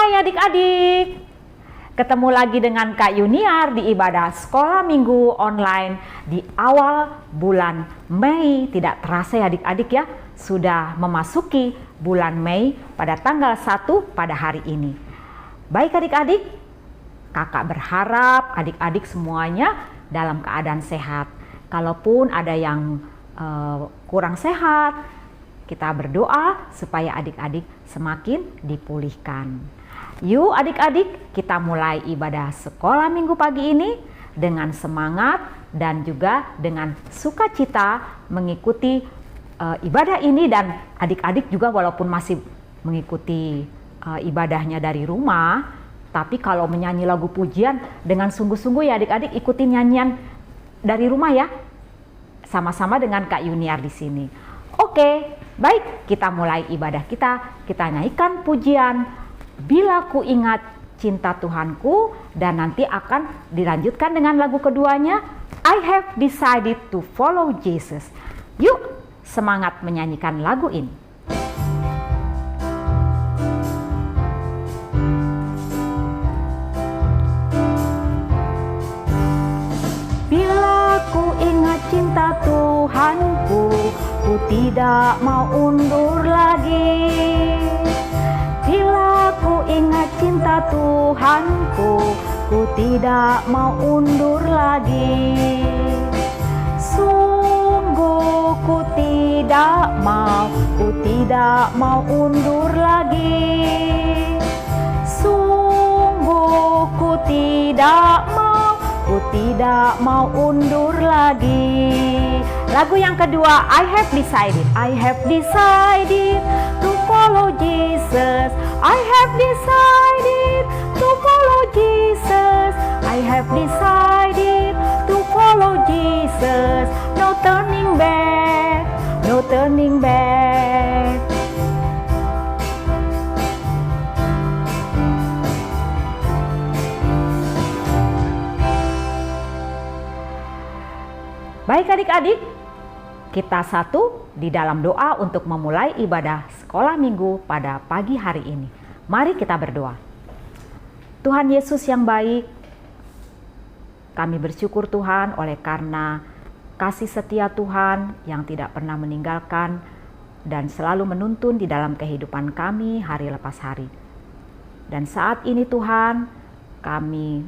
Hai adik-adik, ketemu lagi dengan Kak Yuniar di ibadah sekolah minggu online di awal bulan Mei. Tidak terasa ya adik-adik ya, sudah memasuki bulan Mei pada tanggal 1 pada hari ini. Baik adik-adik, kakak berharap adik-adik semuanya dalam keadaan sehat. Kalaupun ada yang kurang sehat, kita berdoa supaya adik-adik semakin dipulihkan. Yuk adik-adik, kita mulai ibadah sekolah minggu pagi ini dengan semangat dan juga dengan sukacita mengikuti ibadah ini. Dan adik-adik juga walaupun masih mengikuti ibadahnya dari rumah, tapi kalau menyanyi lagu pujian dengan sungguh-sungguh ya adik-adik, ikuti nyanyian dari rumah ya, sama-sama dengan Kak Yuniar di sini. Oke, baik, kita mulai ibadah kita. Kita nyanyikan pujian Bila Ku Ingat Cinta Tuhanku, dan nanti akan dilanjutkan dengan lagu keduanya, I Have Decided to Follow Jesus. Yuk, semangat menyanyikan lagu ini. Bila ku ingat cinta Tuhanku, ku tidak mau undur lagi. Bila ku ingat cinta Tuhanku, ku tidak mau undur lagi. Sungguh ku tidak mau undur lagi. Sungguh ku tidak mau undur lagi. Lagu yang kedua, I have decided to follow Jesus. I have decided to follow Jesus. I have decided to follow Jesus. No turning back, no turning back. Baik adik-adik, kita satu di dalam doa untuk memulai ibadah sekolah minggu pada pagi hari ini. Mari kita berdoa. Tuhan Yesus yang baik, kami bersyukur Tuhan oleh karena kasih setia Tuhan yang tidak pernah meninggalkan dan selalu menuntun di dalam kehidupan kami hari lepas hari. Dan saat ini Tuhan, kami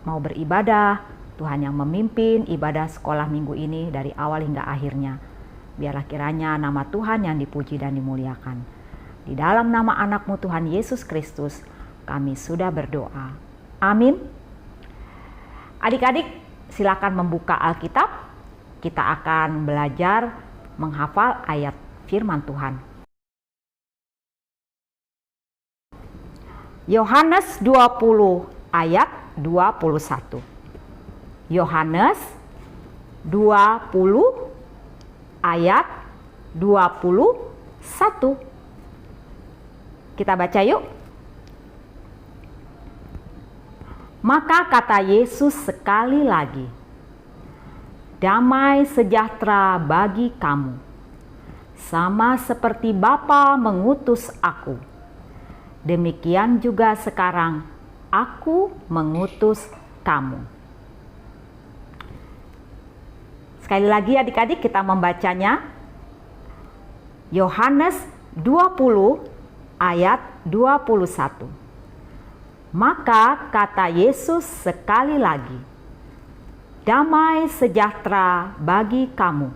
mau beribadah. Tuhan yang memimpin ibadah sekolah minggu ini dari awal hingga akhirnya. Biarlah kiranya nama Tuhan yang dipuji dan dimuliakan. Di dalam nama anak-Mu Tuhan Yesus Kristus, kami sudah berdoa. Amin. Adik-adik, silakan membuka Alkitab. Kita akan belajar menghafal ayat firman Tuhan. Yohanes 20 ayat 21. Yohanes 20 ayat 21. Kita baca yuk. Maka kata Yesus sekali lagi, damai sejahtera bagi kamu, sama seperti Bapa mengutus aku. Demikian juga sekarang aku mengutus kamu. Sekali lagi adik-adik kita membacanya. Yohanes 20 ayat 21. Maka kata Yesus sekali lagi, damai sejahtera bagi kamu,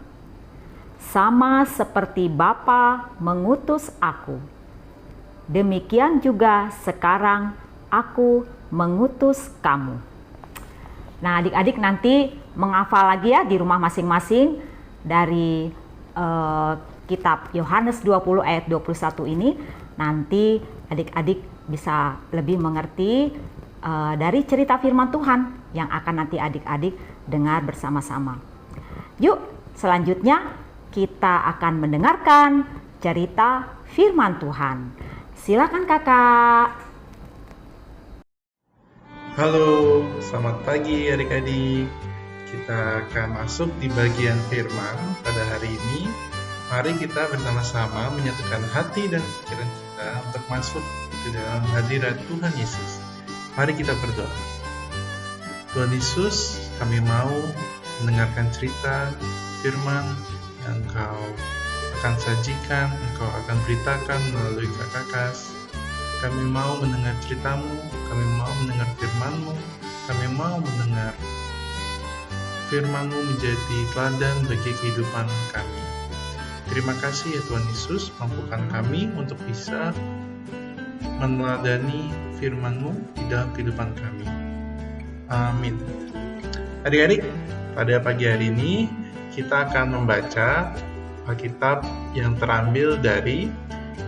sama seperti Bapa mengutus aku. Demikian juga sekarang aku mengutus kamu. Nah adik-adik nanti menghafal lagi ya di rumah masing-masing dari kitab Yohanes 20 ayat 21 ini. Nanti adik-adik bisa lebih mengerti dari cerita firman Tuhan yang akan nanti adik-adik dengar bersama-sama. Yuk selanjutnya kita akan mendengarkan cerita firman Tuhan. Silakan kakak. Halo, selamat pagi adik-adik. Kita akan masuk di bagian firman pada hari ini. Mari kita bersama-sama menyatukan hati dan pikiran kita untuk masuk di dalam hadirat Tuhan Yesus. Mari kita berdoa. Tuhan Yesus, kami mau mendengarkan cerita firman yang Engkau akan sajikan, Engkau akan beritakan melalui Kak Kakas. Kami mau mendengar ceritamu, kami mau mendengar firman-Mu, kami mau mendengar firman-Mu menjadi teladan bagi kehidupan kami. Terima kasih ya Tuhan Yesus, mampukan kami untuk bisa meneladani firman-Mu di dalam kehidupan kami. Amin. Adik-adik, pada pagi hari ini kita akan membaca Alkitab yang terambil dari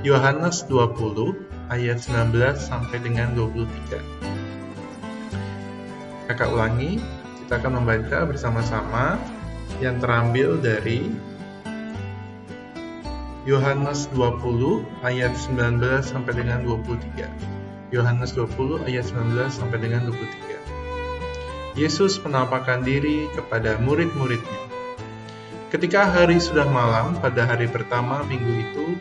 Yohanes 20 ayat 19 sampai dengan 23. Kakak ulangi, kita akan membaca bersama-sama yang terambil dari Yohanes 20 ayat 19 sampai dengan 23. Yohanes 20 ayat 19 sampai dengan 23. Yesus menampakkan diri kepada murid-muridnya. Ketika hari sudah malam, pada hari pertama minggu itu,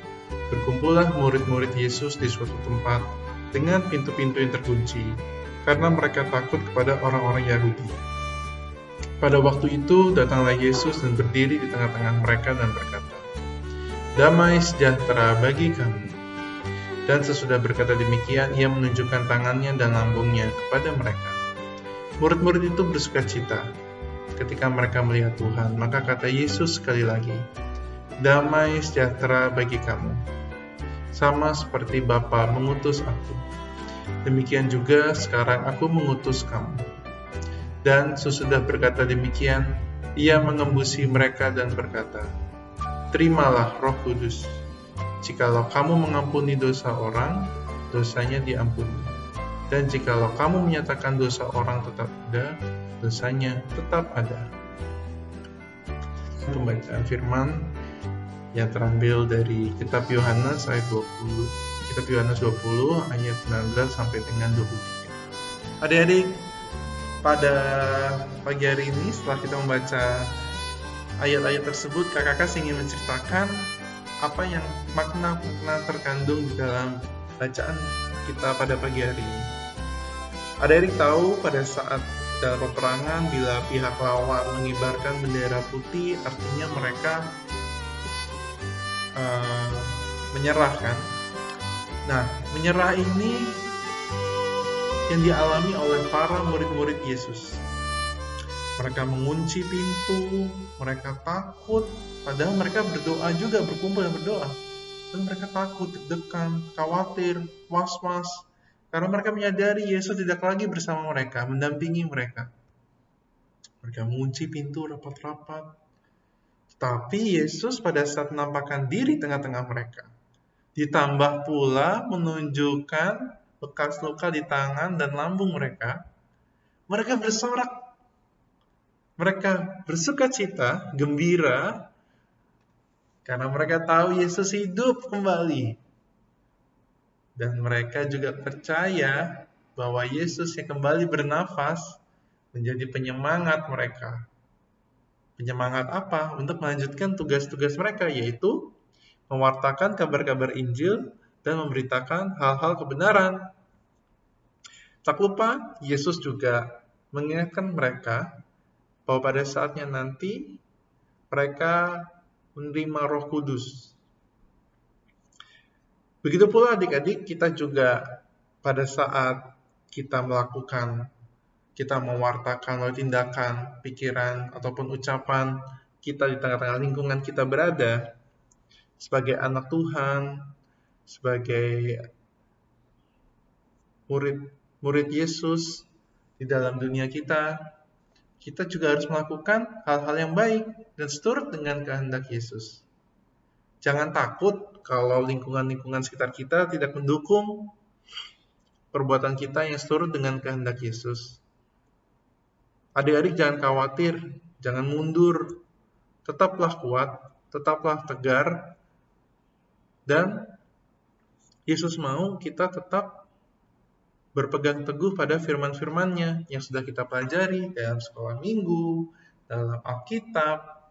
berkumpullah murid-murid Yesus di suatu tempat dengan pintu-pintu yang terkunci, karena mereka takut kepada orang-orang Yahudi. Pada waktu itu, datanglah Yesus dan berdiri di tengah-tengah mereka dan berkata, "Damai sejahtera bagi kamu." Dan sesudah berkata demikian, ia menunjukkan tangannya dan lambungnya kepada mereka. Murid-murid itu bersukacita ketika mereka melihat Tuhan. Maka kata Yesus sekali lagi, "Damai sejahtera bagi kamu. Sama seperti Bapa mengutus aku, demikian juga sekarang aku mengutus kamu." Dan sesudah berkata demikian, ia mengembusi mereka dan berkata, "Terimalah Roh Kudus. Jikalau kamu mengampuni dosa orang, dosanya diampuni. Dan jikalau kamu menyatakan dosa orang tetap ada, dosanya tetap ada." Pembacaan firman yang terambil dari kitab Yohanes ayat 20. Kitab Yohanes 20 ayat 19 sampai dengan 23. Adik-adik, pada pagi hari ini setelah kita membaca ayat-ayat tersebut, kakak ingin menceritakan apa yang makna-makna terkandung di dalam bacaan kita pada pagi hari ini. Adik-adik tahu pada saat dalam peperangan, bila pihak lawan mengibarkan bendera putih, artinya mereka menyerah kan? Nah, menyerah ini yang dialami oleh para murid-murid Yesus. Mereka mengunci pintu, mereka takut, padahal mereka berdoa juga, berkumpul dan berdoa. Dan mereka takut, deg-degan, khawatir, was-was, karena mereka menyadari Yesus tidak lagi bersama mereka, mendampingi mereka. Mereka mengunci pintu rapat-rapat. Tapi Yesus pada saat menampakkan diri tengah-tengah mereka, ditambah pula menunjukkan bekas luka di tangan dan lambung mereka, mereka bersorak. Mereka bersukacita, gembira, karena mereka tahu Yesus hidup kembali. Dan mereka juga percaya bahwa Yesus yang kembali bernafas menjadi penyemangat mereka. Penyemangat apa? Untuk melanjutkan tugas-tugas mereka, yaitu mewartakan kabar-kabar Injil dan memberitakan hal-hal kebenaran. Tak lupa, Yesus juga mengingatkan mereka bahwa pada saatnya nanti mereka menerima Roh Kudus. Begitu pula adik-adik, kita juga pada saat kita mewartakan melalui tindakan, pikiran, ataupun ucapan kita di tengah-tengah lingkungan kita berada, sebagai anak Tuhan, sebagai murid Yesus di dalam dunia kita juga harus melakukan hal-hal yang baik dan seturut dengan kehendak Yesus. Jangan takut kalau lingkungan-lingkungan sekitar kita tidak mendukung perbuatan kita yang seturut dengan kehendak Yesus. Adik-adik jangan khawatir, jangan mundur, tetaplah kuat, tetaplah tegar, dan Yesus mau kita tetap berpegang teguh pada firman-firman-Nya yang sudah kita pelajari dalam sekolah minggu, dalam Alkitab.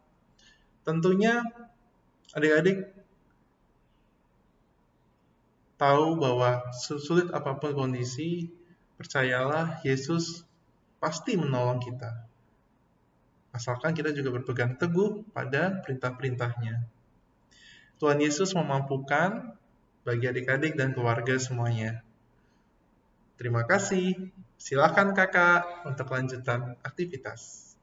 Tentunya adik-adik tahu bahwa sulit apapun kondisi, percayalah Yesus pasti menolong kita. Asalkan kita juga berpegang teguh pada perintah-perintahnya. Tuhan Yesus memampukan bagi adik-adik dan keluarga semuanya. Terima kasih. Silakan kakak untuk lanjutan aktivitas.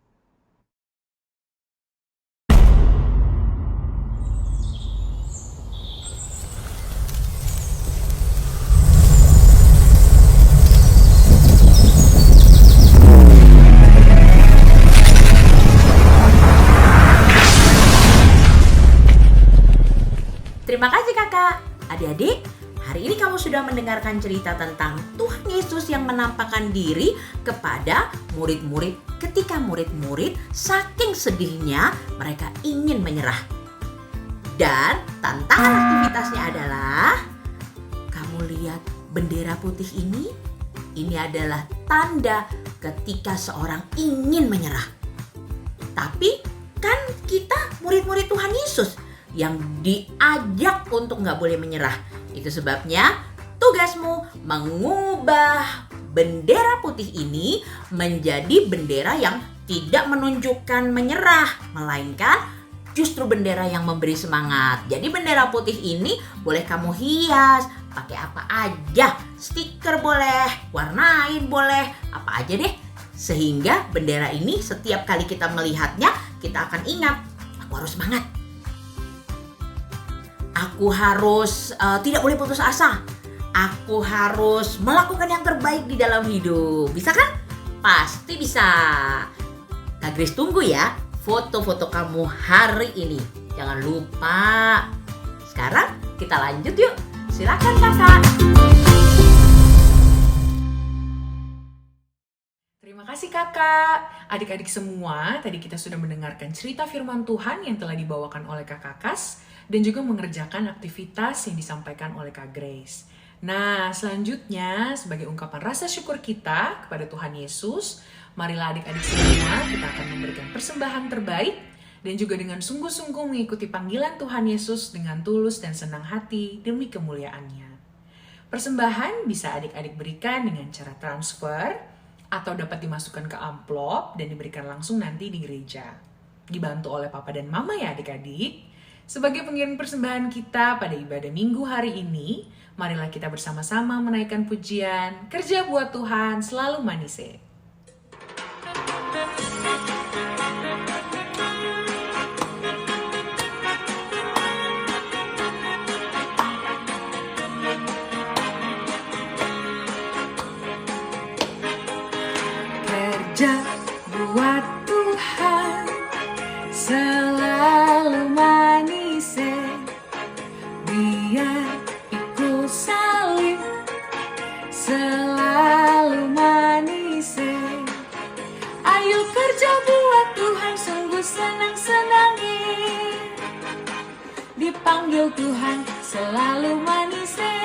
Terima kasih kakak. Adik-adik, hari ini kamu sudah mendengarkan cerita tentang Tuhan Yesus yang menampakkan diri kepada murid-murid ketika murid-murid saking sedihnya mereka ingin menyerah. Dan tantangan aktivitasnya adalah, kamu lihat bendera putih ini? Ini adalah tanda ketika seorang ingin menyerah. Tapi kan kita murid-murid Tuhan Yesus yang diajak untuk nggak boleh menyerah. Itu sebabnya tugasmu mengubah bendera putih ini menjadi bendera yang tidak menunjukkan menyerah, melainkan justru bendera yang memberi semangat. Jadi bendera putih ini boleh kamu hias, pakai apa aja, stiker boleh, warnain boleh, apa aja deh. Sehingga bendera ini setiap kali kita melihatnya, kita akan ingat, aku harus semangat. Aku harus tidak boleh putus asa. Aku harus melakukan yang terbaik di dalam hidup. Bisa kan? Pasti bisa. Kak Grace tunggu ya foto-foto kamu hari ini. Jangan lupa. Sekarang kita lanjut yuk. Silakan kakak. Terima kasih kakak. Adik-adik semua, tadi kita sudah mendengarkan cerita firman Tuhan yang telah dibawakan oleh kakak Kas dan juga mengerjakan aktivitas yang disampaikan oleh Kak Grace. Nah, selanjutnya sebagai ungkapan rasa syukur kita kepada Tuhan Yesus, marilah adik-adik semua kita akan memberikan persembahan terbaik dan juga dengan sungguh-sungguh mengikuti panggilan Tuhan Yesus dengan tulus dan senang hati demi kemuliaannya. Persembahan bisa adik-adik berikan dengan cara transfer atau dapat dimasukkan ke amplop dan diberikan langsung nanti di gereja. Dibantu oleh papa dan mama ya adik-adik. Sebagai pengirim persembahan kita pada ibadah minggu hari ini, marilah kita bersama-sama menaikkan pujian, kerja buat Tuhan selalu manise. Kerja buat Tuhan selalu manise, biar ikut salib selalu manise. Ayo kerja buat Tuhan sungguh senang-senangi, dipanggil Tuhan selalu manise.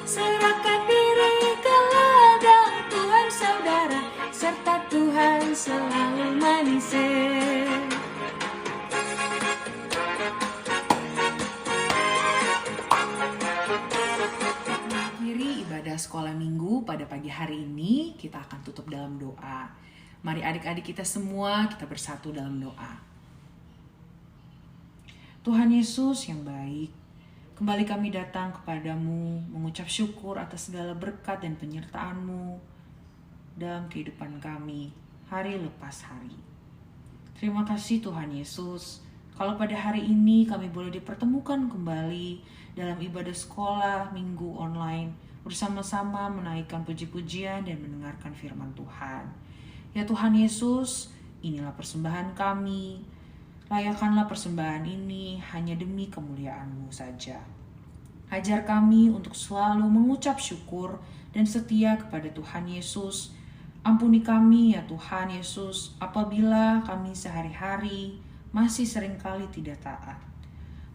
Serahkan diri ke ladang Tuhan saudara, serta Tuhan selalu manise. Akhiri ibadah sekolah minggu pada pagi hari ini, kita akan tutup dalam doa. Mari adik-adik kita semua kita bersatu dalam doa. Tuhan Yesus yang baik, kembali kami datang kepadamu mengucap syukur atas segala berkat dan penyertaan-Mu dalam kehidupan kami hari lepas hari. Terima kasih Tuhan Yesus, kalau pada hari ini kami boleh dipertemukan kembali dalam ibadah sekolah minggu online, bersama-sama menaikkan puji-pujian dan mendengarkan firman Tuhan. Ya Tuhan Yesus, inilah persembahan kami. Layakkanlah persembahan ini hanya demi kemuliaan-Mu saja. Ajar kami untuk selalu mengucap syukur dan setia kepada Tuhan Yesus. Ampuni kami ya Tuhan Yesus, apabila kami sehari-hari masih seringkali tidak taat.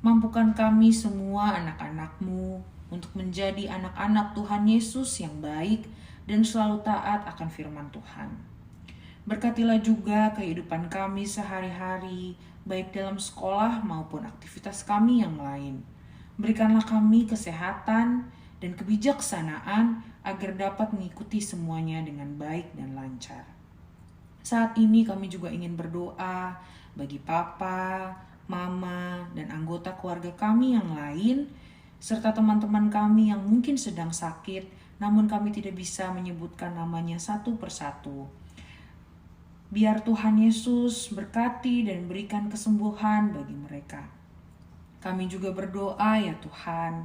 Mampukan kami semua anak-anak-Mu untuk menjadi anak-anak Tuhan Yesus yang baik dan selalu taat akan firman Tuhan. Berkatilah juga kehidupan kami sehari-hari, baik dalam sekolah maupun aktivitas kami yang lain. Berikanlah kami kesehatan dan kebijaksanaan agar dapat mengikuti semuanya dengan baik dan lancar. Saat ini kami juga ingin berdoa bagi papa, mama, dan anggota keluarga kami yang lain, serta teman-teman kami yang mungkin sedang sakit, namun kami tidak bisa menyebutkan namanya satu persatu. Biar Tuhan Yesus berkati dan berikan kesembuhan bagi mereka. Kami juga berdoa ya Tuhan,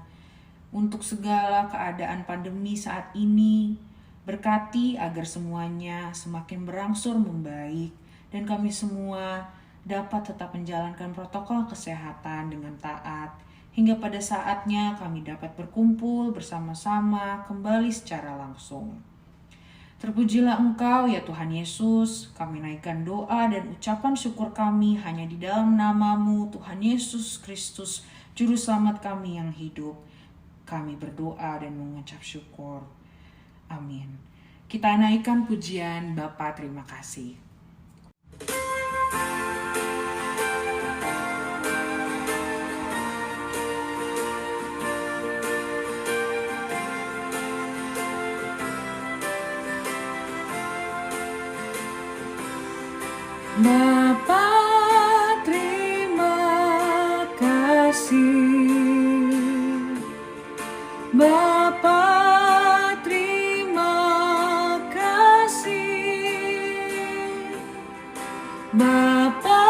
untuk segala keadaan pandemi saat ini, berkati agar semuanya semakin berangsur membaik dan kami semua dapat tetap menjalankan protokol kesehatan dengan taat hingga pada saatnya kami dapat berkumpul bersama-sama kembali secara langsung. Terpujilah Engkau ya Tuhan Yesus, kami naikkan doa dan ucapan syukur kami hanya di dalam nama-Mu Tuhan Yesus Kristus, Juru Selamat kami yang hidup. Kami berdoa dan mengucap syukur. Amin. Kita naikkan pujian Bapa, terima kasih. Bapa, terima kasih. Bapa, terima kasih. Bapa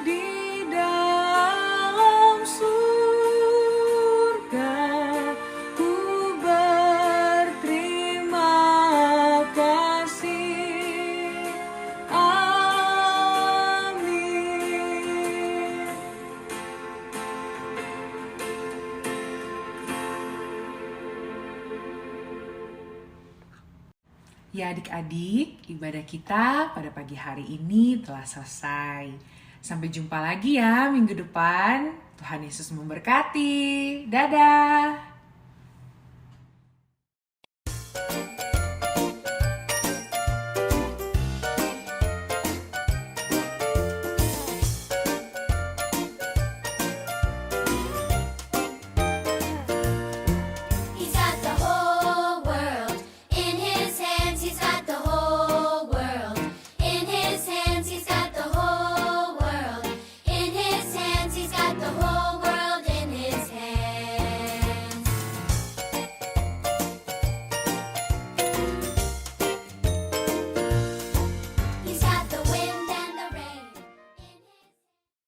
di dalam surga, ku berterima kasih. Amin. Ya adik-adik, ibadah kita pada pagi hari ini telah selesai. Sampai jumpa lagi ya minggu depan. Tuhan Yesus memberkati. Dadah.